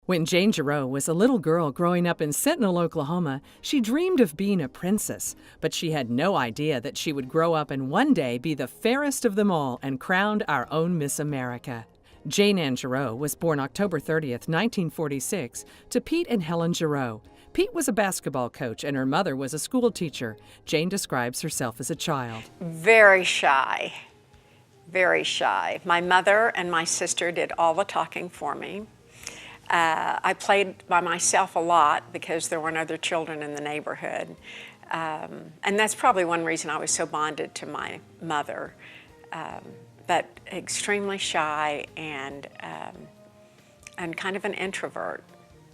When Jane Jayroe was a little girl growing up in Sentinel, Oklahoma, she dreamed of being a princess, but she had no idea that she would grow up and one day be the fairest of them all and crowned our own Miss America. Jane Ann Jayroe was born October 30th, 1946, to Pete and Helen Jayroe. Pete was a basketball coach and her mother was a school teacher. Jane describes herself as a child. Very shy, very shy. My mother and my sister did all the talking for me. I played by myself a lot because there weren't other children in the neighborhood. And that's probably one reason I was so bonded to my mother. But extremely shy and kind of an introvert,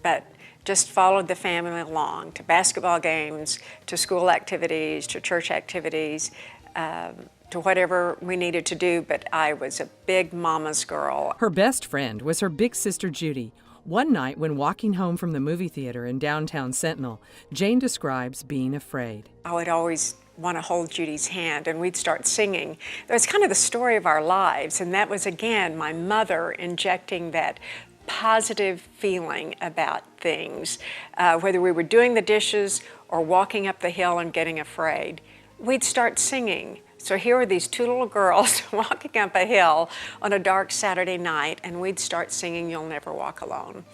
but just followed the family along to basketball games, to school activities, to church activities, to whatever we needed to do, but I was a big mama's girl. Her best friend was her big sister Judy. One night when walking home from the movie theater in downtown Sentinel, Jane describes being afraid. I would always want to hold Judy's hand and we'd start singing. That was kind of the story of our lives, and that was again my mother injecting that positive feeling about things. Whether we were doing the dishes or walking up the hill and getting afraid, we'd start singing. So here were these two little girls walking up a hill on a dark Saturday night, and we'd start singing "You'll Never Walk Alone,"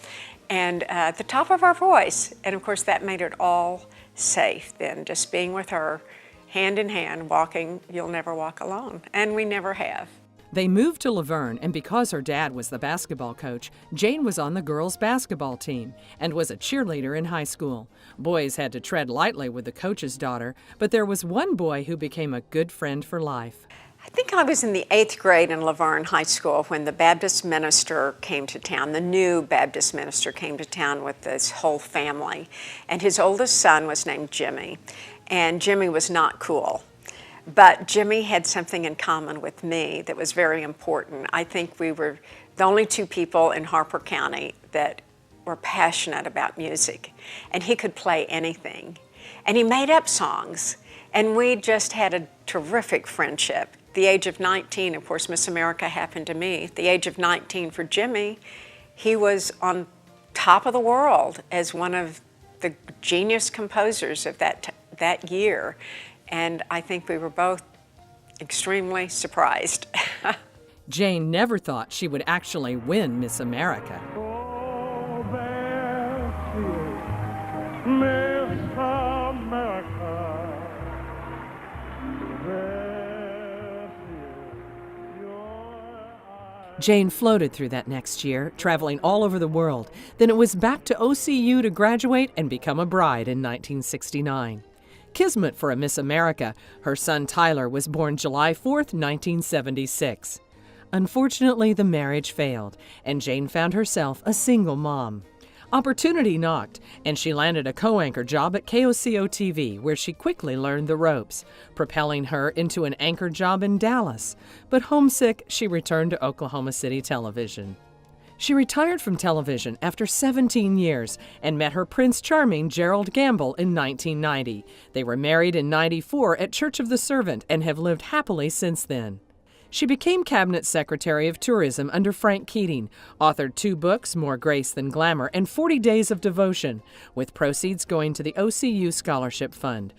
and at the top of our voice. And of course that made it all safe then, just being with her hand in hand, walking "You'll Never Walk Alone," and we never have. They moved to Laverne, and because her dad was the basketball coach, Jane was on the girls' basketball team and was a cheerleader in high school. Boys had to tread lightly with the coach's daughter, but there was one boy who became a good friend for life. I think I was in the 8th grade in Laverne High School when the Baptist minister came to town. The new Baptist minister came to town with this whole family, and his oldest son was named Jimmy, and Jimmy was not cool. But Jimmy had something in common with me that was very important. I think we were the only two people in Harper County that were passionate about music, and he could play anything. And he made up songs, and we just had a terrific friendship. At the age of 19, of course, Miss America happened to me. At the age of 19 for Jimmy, he was on top of the world as one of the genius composers of that year. And I think we were both extremely surprised. Jane never thought she would actually win Miss America. Oh, there she is, Miss America. There she is, your eyes. Jane floated through that next year, traveling all over the world. Then it was back to OCU to graduate and become a bride in 1969. Kismet for a Miss America, her son Tyler was born July 4th, 1976. Unfortunately, the marriage failed, and Jane found herself a single mom. Opportunity knocked, and she landed a co-anchor job at KOCO-TV, where she quickly learned the ropes, propelling her into an anchor job in Dallas. But homesick, she returned to Oklahoma City television. She retired from television after 17 years and met her Prince Charming Gerald Gamble in 1990. They were married in 94 at Church of the Servant and have lived happily since then. She became Cabinet Secretary of Tourism under Frank Keating, authored 2 books, More Grace Than Glamour, and 40 Days of Devotion, with proceeds going to the OCU Scholarship Fund.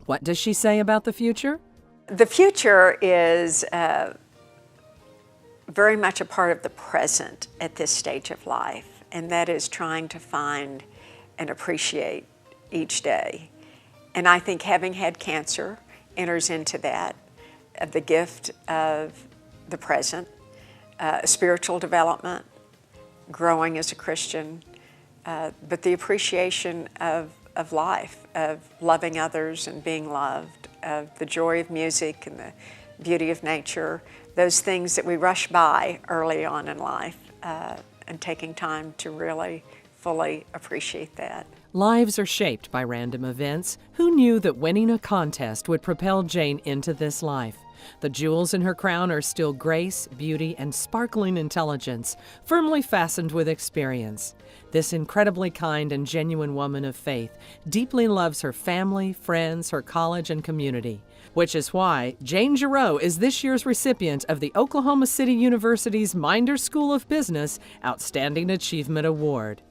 What does she say about the future? The future is very much a part of the present at this stage of life, and that is trying to find and appreciate each day. And I think having had cancer enters into that, the gift of the present, spiritual development, growing as a Christian, but the appreciation of life, of loving others and being loved, of the joy of music and the beauty of nature, those things that we rush by early on in life, and taking time to really fully appreciate that. Lives are shaped by random events. Who knew that winning a contest would propel Jane into this life? The jewels in her crown are still grace, beauty, and sparkling intelligence, firmly fastened with experience. This incredibly kind and genuine woman of faith deeply loves her family, friends, her college, and community, which is why Jane Jayroe is this year's recipient of the Oklahoma City University's Minder School of Business Outstanding Achievement Award.